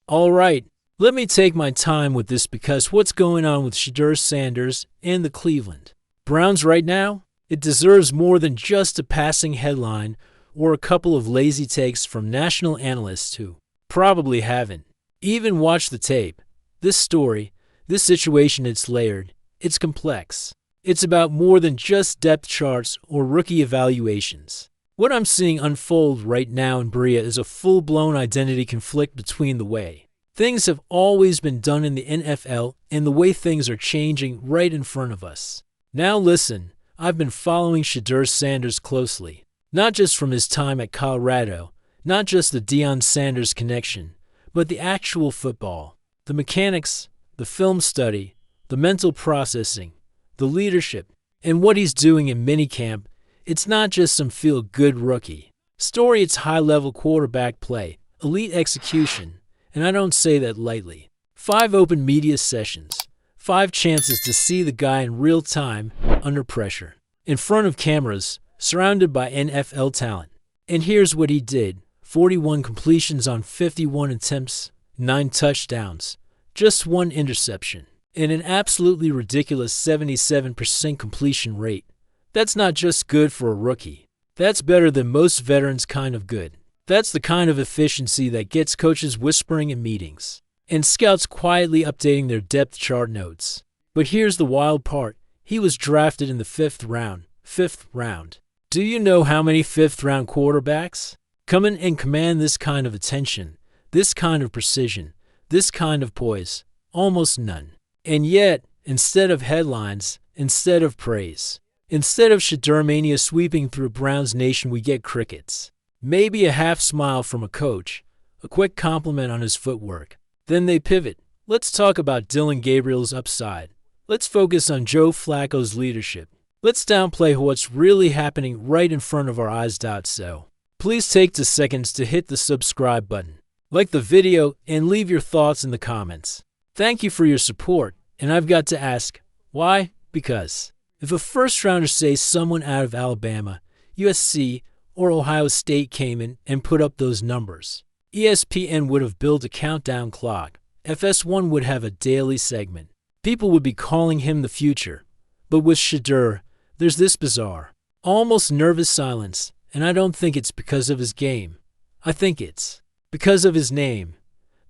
All right, let me take my time with this because what's going on with Shedeur Sanders and the Cleveland Browns right now? It deserves more than just a passing headline or a couple of lazy takes from national analysts who probably haven't even watched the tape. This story, this situation, it's layered, it's complex. It's about more than just depth charts or rookie evaluations. What I'm seeing unfold right now in Bria is a full-blown identity conflict between the way things have always been done in the NFL and the way things are changing right in front of us. Now listen, I've been following Shedeur Sanders closely, not just from his time at Colorado, not just the Deion Sanders connection, but the actual football, the mechanics, the film study, the mental processing, the leadership, and what he's doing in minicamp. It's not just some feel-good rookie story, it's high-level quarterback play, elite execution, and I don't say that lightly. 5 open media sessions, 5 chances to see the guy in real time, under pressure, in front of cameras, surrounded by NFL talent. And here's what he did. 41 completions on 51 attempts, 9 touchdowns, just 1 interception, and an absolutely ridiculous 77% completion rate. That's not just good for a rookie. That's better than most veterans kind of good. That's the kind of efficiency that gets coaches whispering in meetings and scouts quietly updating their depth chart notes. But here's the wild part. He was drafted in the 5th round. 5th round. Do you know how many 5th-round quarterbacks come in and command this kind of attention, this kind of precision, this kind of poise? Almost none. And yet, instead of headlines, instead of praise, instead of Shedeur mania sweeping through Browns Nation, we get crickets. Maybe a half smile from a coach, a quick compliment on his footwork. Then they pivot. Let's talk about Dillon Gabriel's upside. Let's focus on Joe Flacco's leadership. Let's downplay what's really happening right in front of our eyes. So, please take 2 seconds to hit the subscribe button, like the video, and leave your thoughts in the comments. Thank you for your support, and I've got to ask, why? Because if a first-rounder, say someone out of Alabama, USC, or Ohio State came in and put up those numbers, ESPN would have built a countdown clock. FS1 would have a daily segment. People would be calling him the future. But with Shedeur, there's this bizarre, almost nervous silence, and I don't think it's because of his game. I think it's because of his name.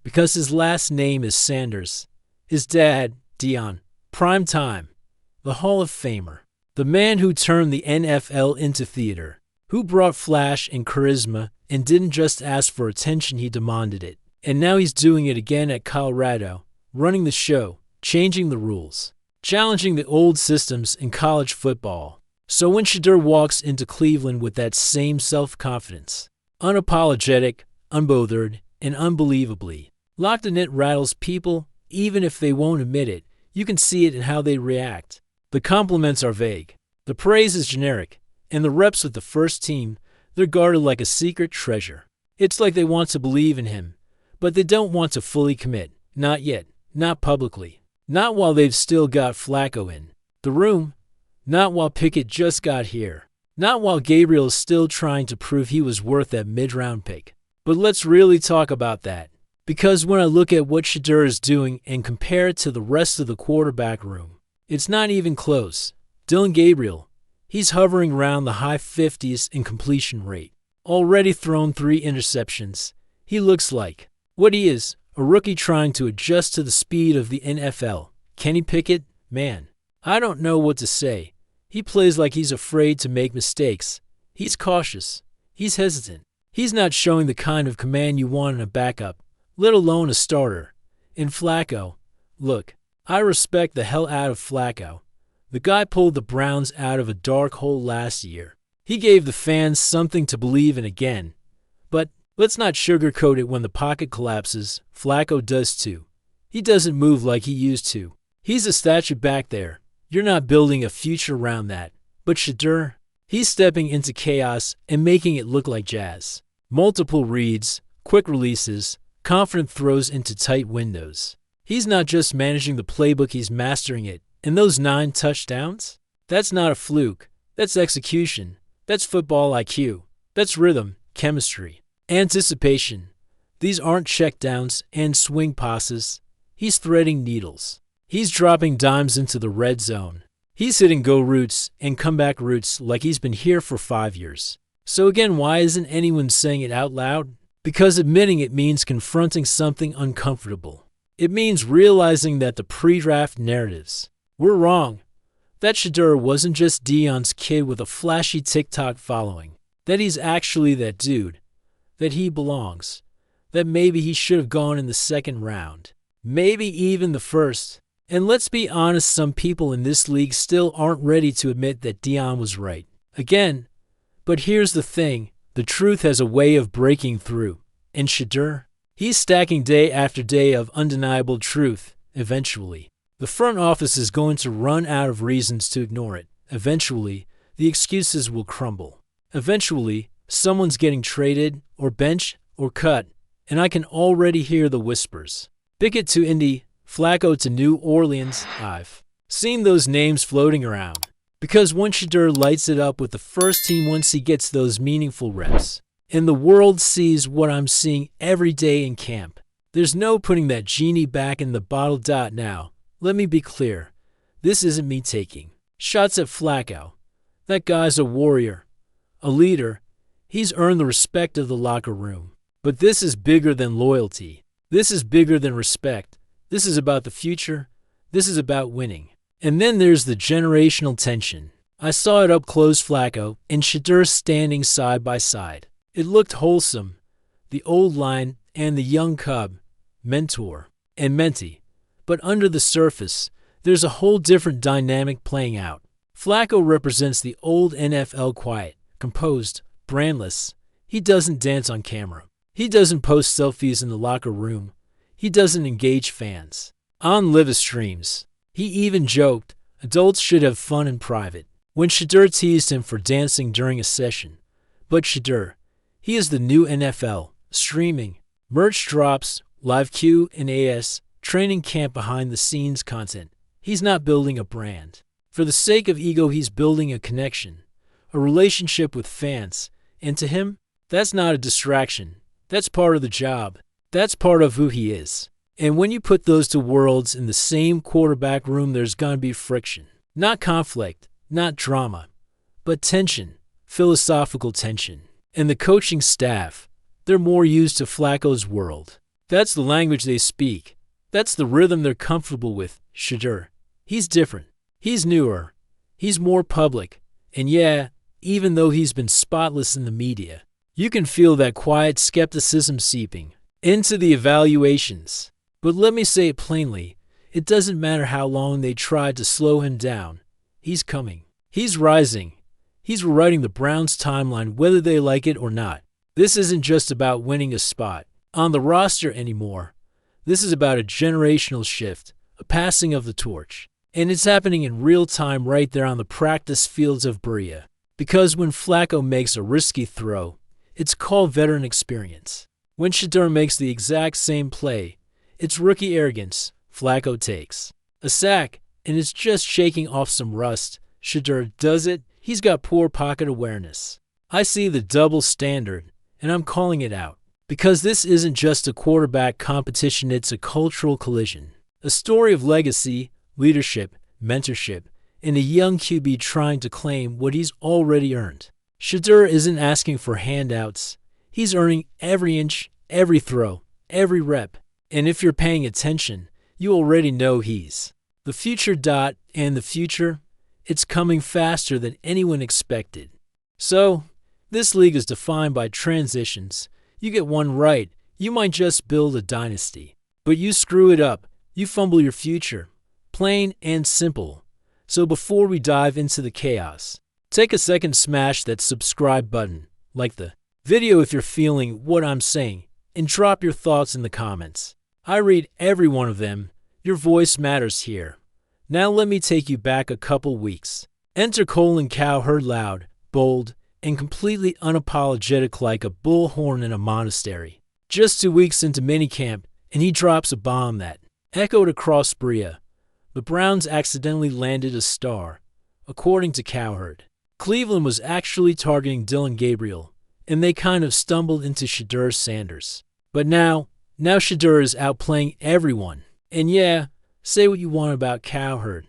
Because his last name is Sanders. His dad, Deion, prime time, the Hall of Famer, the man who turned the NFL into theater, who brought flash and charisma and didn't just ask for attention, he demanded it. And now he's doing it again at Colorado, running the show, changing the rules, challenging the old systems in college football. So when Shedeur walks into Cleveland with that same self-confidence, unapologetic, unbothered, and unbelievably locked in, it rattles people, even if they won't admit it. You can see it in how they react. The compliments are vague, the praise is generic, and the reps with the first team, they're guarded like a secret treasure. It's like they want to believe in him, but they don't want to fully commit. Not yet, not publicly, not while they've still got Flacco in the room, not while Pickett just got here, not while Gabriel is still trying to prove he was worth that mid-round pick. But let's really talk about that, because when I look at what Shedeur is doing and compare it to the rest of the quarterback room, it's not even close. Dillon Gabriel, he's hovering around the high 50s in completion rate, already thrown 3 interceptions. He looks like what he is, a rookie trying to adjust to the speed of the NFL. Kenny Pickett, man, I don't know what to say. He plays like he's afraid to make mistakes. He's cautious. He's hesitant. He's not showing the kind of command you want in a backup, let alone a starter. In Flacco, look, I respect the hell out of Flacco. The guy pulled the Browns out of a dark hole last year. He gave the fans something to believe in again. But let's not sugarcoat it. When the pocket collapses, Flacco does too. He doesn't move like he used to. He's a statue back there. You're not building a future around that. But Shedeur, he's stepping into chaos and making it look like jazz. Multiple reads, quick releases, confident throws into tight windows. He's not just managing the playbook, he's mastering it. And those 9 touchdowns? That's not a fluke. That's execution. That's football IQ. That's rhythm, chemistry, anticipation. These aren't checkdowns and swing passes. He's threading needles. He's dropping dimes into the red zone. He's hitting go routes and comeback routes like he's been here for 5 years. So again, why isn't anyone saying it out loud? Because admitting it means confronting something uncomfortable. It means realizing that the pre-draft narratives were wrong. That Shedeur wasn't just Deion's kid with a flashy TikTok following. That he's actually that dude. That he belongs. That maybe he should have gone in the second round. Maybe even the first. And let's be honest, some people in this league still aren't ready to admit that Deion was right. Again, but here's the thing. The truth has a way of breaking through. And Shedeur, he's stacking day after day of undeniable truth, eventually. The front office is going to run out of reasons to ignore it. Eventually, the excuses will crumble. Eventually, someone's getting traded, or benched, or cut, and I can already hear the whispers. Pickett to Indy, Flacco to New Orleans. I've seen those names floating around. Because once Shedeur lights it up with the first team, once he gets those meaningful reps, and the world sees what I'm seeing every day in camp, there's no putting that genie back in the bottle. Now, let me be clear. This isn't me taking shots at Flacco. That guy's a warrior, a leader. He's earned the respect of the locker room. But this is bigger than loyalty. This is bigger than respect. This is about the future. This is about winning. And then there's the generational tension. I saw it up close, Flacco and Shedeur standing side by side. It looked wholesome. The old line and the young cub, mentor and mentee. But under the surface, there's a whole different dynamic playing out. Flacco represents the old NFL, quiet, composed, brandless. He doesn't dance on camera. He doesn't post selfies in the locker room. He doesn't engage fans on live streams. He even joked, adults should have fun in private, when Shedeur teased him for dancing during a session. But Shedeur, he is the new NFL, streaming, merch drops, live Q&As, training camp, behind-the-scenes content. He's not building a brand. For the sake of ego, he's building a connection, a relationship with fans. And to him, that's not a distraction. That's part of the job. That's part of who he is. And when you put those two worlds in the same quarterback room, there's gonna be friction. Not conflict, not drama, but tension, philosophical tension. And the coaching staff, they're more used to Flacco's world. That's the language they speak. That's the rhythm they're comfortable with. Shedeur, he's different. He's newer. He's more public. And yeah, even though he's been spotless in the media, you can feel that quiet skepticism seeping into the evaluations. But let me say it plainly, it doesn't matter how long they tried to slow him down. He's coming. He's rising. He's rewriting the Browns' timeline whether they like it or not. This isn't just about winning a spot on the roster anymore. This is about a generational shift, a passing of the torch. And it's happening in real time right there on the practice fields of Berea. Because when Flacco makes a risky throw, it's called veteran experience. When Shedeur makes the exact same play, it's rookie arrogance. Flacco takes a sack, and it's just shaking off some rust. Shedeur does it. He's got poor pocket awareness. I see the double standard, and I'm calling it out. Because this isn't just a quarterback competition, it's a cultural collision. A story of legacy, leadership, mentorship, and a young QB trying to claim what he's already earned. Shedeur isn't asking for handouts. He's earning every inch, every throw, every rep. And if you're paying attention, you already know he's the future. And the future, it's coming faster than anyone expected. So, this league is defined by transitions. You get one right, you might just build a dynasty. But you screw it up, you fumble your future. Plain and simple. So before we dive into the chaos, take a second, smash that subscribe button, like the video if you're feeling what I'm saying, and drop your thoughts in the comments. I read every one of them. Your voice matters here. Now let me take you back a couple weeks. Enter Colin Cowherd, loud, bold, and completely unapologetic like a bullhorn in a monastery. Just 2 weeks into minicamp, and he drops a bomb that echoed across Berea. The Browns accidentally landed a star, according to Cowherd. Cleveland was actually targeting Dylan Gabriel, and they kind of stumbled into Shedeur Sanders. But now Shedeur is outplaying everyone. And yeah, say what you want about Cowherd,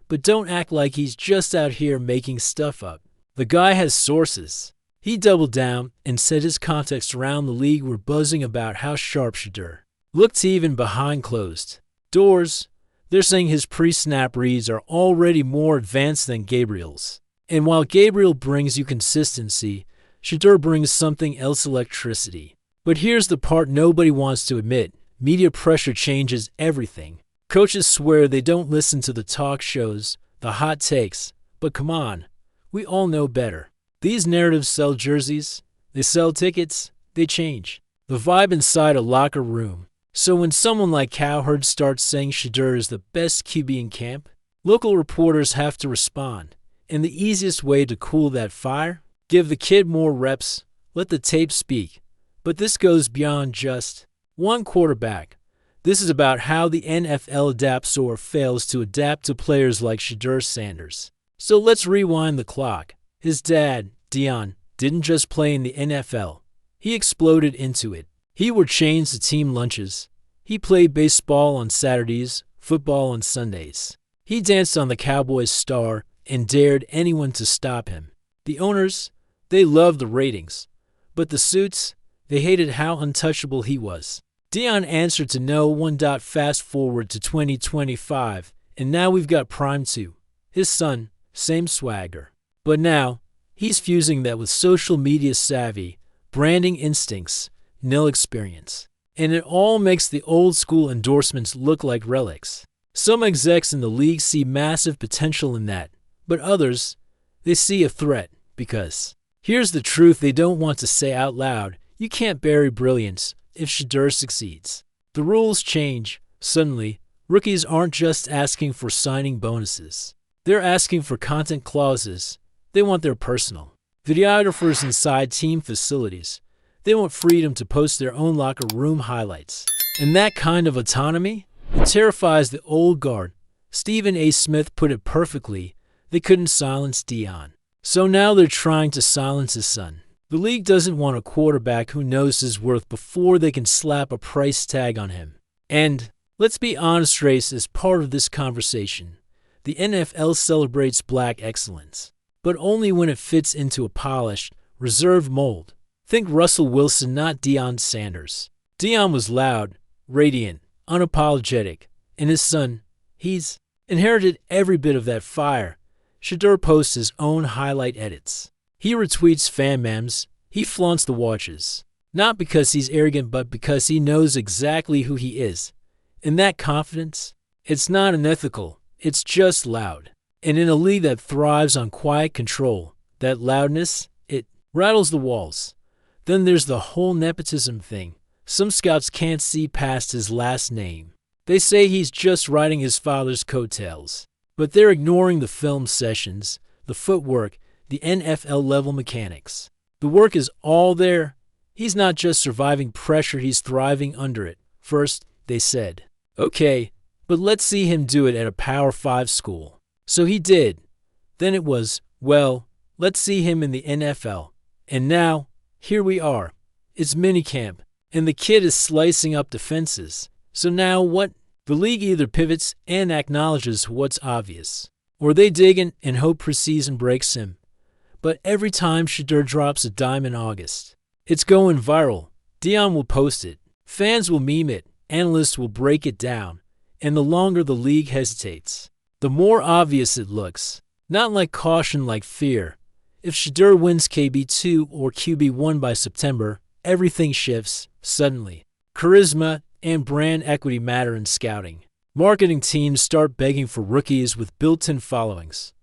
but don't act like he's just out here making stuff up. The guy has sources. He doubled down and said his contacts around the league were buzzing about how sharp Shedeur looked even behind closed doors. They're saying his pre-snap reads are already more advanced than Gabriel's. And while Gabriel brings you consistency, Shedeur brings something else, electricity. But here's the part nobody wants to admit. Media pressure changes everything. Coaches swear they don't listen to the talk shows, the hot takes. But come on, we all know better. These narratives sell jerseys, they sell tickets, they change the vibe inside a locker room. So when someone like Cowherd starts saying Shedeur is the best QB in camp, local reporters have to respond. And the easiest way to cool that fire? Give the kid more reps, let the tape speak. But this goes beyond just one quarterback. This is about how the NFL adapts or fails to adapt to players like Shedeur Sanders. So let's rewind the clock. His dad, Deion, didn't just play in the NFL. He exploded into it. He wore chains to team lunches. He played baseball on Saturdays, football on Sundays. He danced on the Cowboys star and dared anyone to stop him. The owners, they loved the ratings. But the suits, they hated how untouchable he was. Deion answered to no one. Fast forward to 2025, and now we've got Prime 2. His son, same swagger. But now, he's fusing that with social media savvy, branding instincts, nil experience. And it all makes the old school endorsements look like relics. Some execs in the league see massive potential in that, but others, they see a threat because here's the truth they don't want to say out loud. You can't bury brilliance if Shedeur succeeds. The rules change. Suddenly, rookies aren't just asking for signing bonuses. They're asking for content clauses. They want their personal videographers inside team facilities. They want freedom to post their own locker room highlights. And that kind of autonomy, it terrifies the old guard. Stephen A. Smith put it perfectly. They couldn't silence Deion. So now they're trying to silence his son. The league doesn't want a quarterback who knows his worth before they can slap a price tag on him. And let's be honest, race is part of this conversation. The NFL celebrates black excellence, but only when it fits into a polished, reserved mold. Think Russell Wilson, not Deion Sanders. Deion was loud, radiant, unapologetic, and his son, he's inherited every bit of that fire. Shedeur posts his own highlight edits. He retweets fan memes. He flaunts the watches. Not because he's arrogant, but because he knows exactly who he is. And that confidence, it's not unethical. It's just loud. And in a league that thrives on quiet control, that loudness, it rattles the walls. Then there's the whole nepotism thing. Some scouts can't see past his last name. They say he's just riding his father's coattails. But they're ignoring the film sessions, the footwork, the NFL-level mechanics. The work is all there. He's not just surviving pressure, he's thriving under it. First, they said, okay, but let's see him do it at a Power 5 school. So he did. Then it was, well, let's see him in the NFL. And now, here we are. It's minicamp, and the kid is slicing up defenses. So now what? The league either pivots and acknowledges what's obvious, or they dig in and hope preseason breaks him. But every time Shedeur drops a dime in August, it's going viral. Deion will post it. Fans will meme it. Analysts will break it down. And the longer the league hesitates, the more obvious it looks. Not like caution, like fear. If Shedeur wins KB2 or QB1 by September, everything shifts suddenly. Charisma and brand equity matter in scouting. Marketing teams start begging for rookies with built-in followings.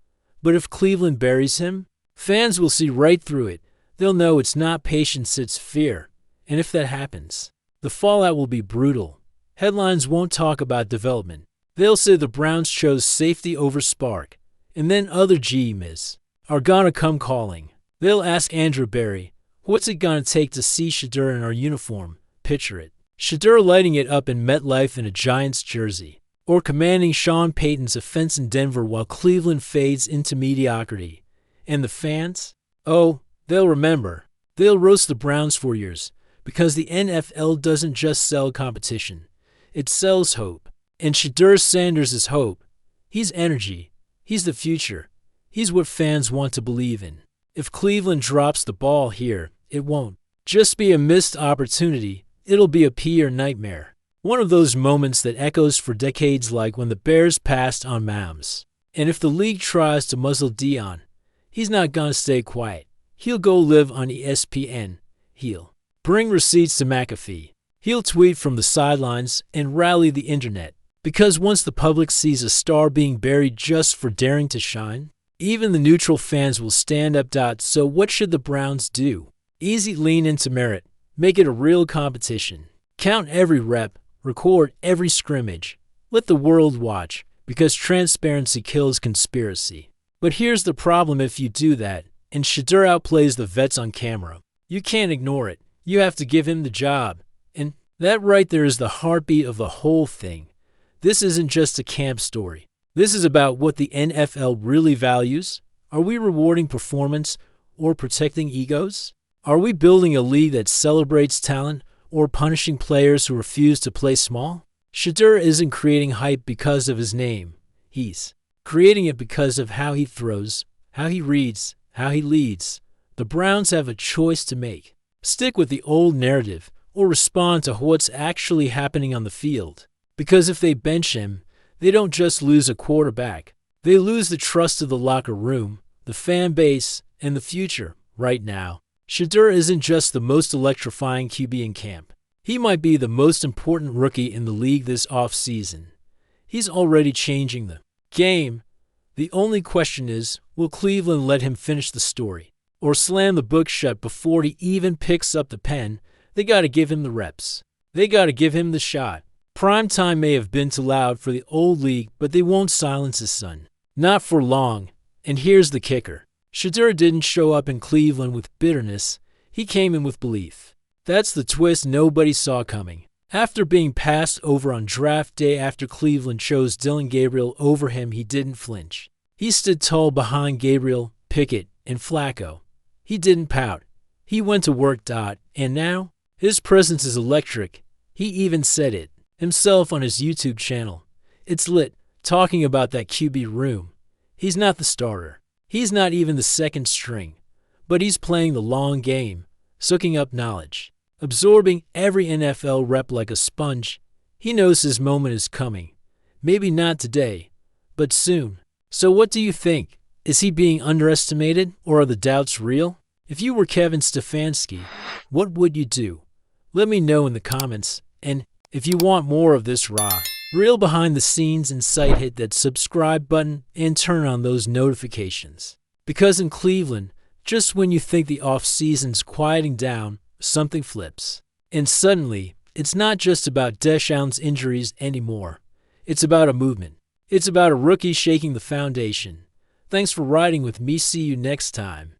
But if Cleveland buries him, fans will see right through it. They'll know it's not patience, it's fear. And if that happens, the fallout will be brutal. Headlines won't talk about development. They'll say the Browns chose safety over spark. And then other GMs are gonna come calling. They'll ask Andrew Berry, what's it gonna take to see Shedeur in our uniform? Picture it. Shedeur lighting it up in MetLife in a Giants jersey. Or commanding Sean Payton's offense in Denver while Cleveland fades into mediocrity. And the fans? Oh, they'll remember. They'll roast the Browns for years. Because the NFL doesn't just sell competition, it sells hope. And Shedeur Sanders is hope. He's energy. He's the future. He's what fans want to believe in. If Cleveland drops the ball here, it won't just be a missed opportunity, it'll be a PR nightmare. One of those moments that echoes for decades, like when the Bears passed on Mahomes. And if the league tries to muzzle Dion, he's not gonna stay quiet. He'll go live on ESPN. He'll bring receipts to McAfee. He'll tweet from the sidelines and rally the internet. Because once the public sees a star being buried just for daring to shine, even the neutral fans will stand up. So what should the Browns do? Easy, lean into merit. Make it a real competition. Count every rep. Record every scrimmage. Let the world watch, because transparency kills conspiracy. But here's the problem: if you do that, and Shedeur outplays the vets on camera, you can't ignore it. You have to give him the job. And that right there is the heartbeat of the whole thing. This isn't just a camp story. This is about what the NFL really values. Are we rewarding performance or protecting egos? Are we building a league that celebrates talent or punishing players who refuse to play small? Shedeur isn't creating hype because of his name. He's creating it because of how he throws, how he reads, how he leads. The Browns have a choice to make. Stick with the old narrative or respond to what's actually happening on the field. Because if they bench him, they don't just lose a quarterback. They lose the trust of the locker room, the fan base, and the future. Right now, Shedeur isn't just the most electrifying QB in camp. He might be the most important rookie in the league this offseason. He's already changing the game. The only question is, will Cleveland let him finish the story or slam the book shut before he even picks up the pen? They got to give him the reps. They got to give him the shot. Prime time may have been too loud for the old league, but they won't silence his son. Not for long. And here's the kicker. Shedeur didn't show up in Cleveland with bitterness. He came in with belief. That's the twist nobody saw coming. After being passed over on draft day after Cleveland chose Dillon Gabriel over him, he didn't flinch. He stood tall behind Gabriel, Pickett, and Flacco. He didn't pout. He went to work. And now, his presence is electric. He even said it himself on his YouTube channel. It's lit, talking about that QB room. He's not the starter. He's not even the second string. But he's playing the long game, soaking up knowledge, absorbing every NFL rep like a sponge. He knows his moment is coming. Maybe not today, but soon. So what do you think? Is he being underestimated, or are the doubts real? If you were Kevin Stefanski, what would you do? Let me know in the comments. And if you want more of this raw, real behind the scenes insight, hit that subscribe button and turn on those notifications. Because in Cleveland, just when you think the off-season's quieting down, something flips. And suddenly, it's not just about Deshaun's injuries anymore. It's about a movement. It's about a rookie shaking the foundation. Thanks for riding with me. See you next time.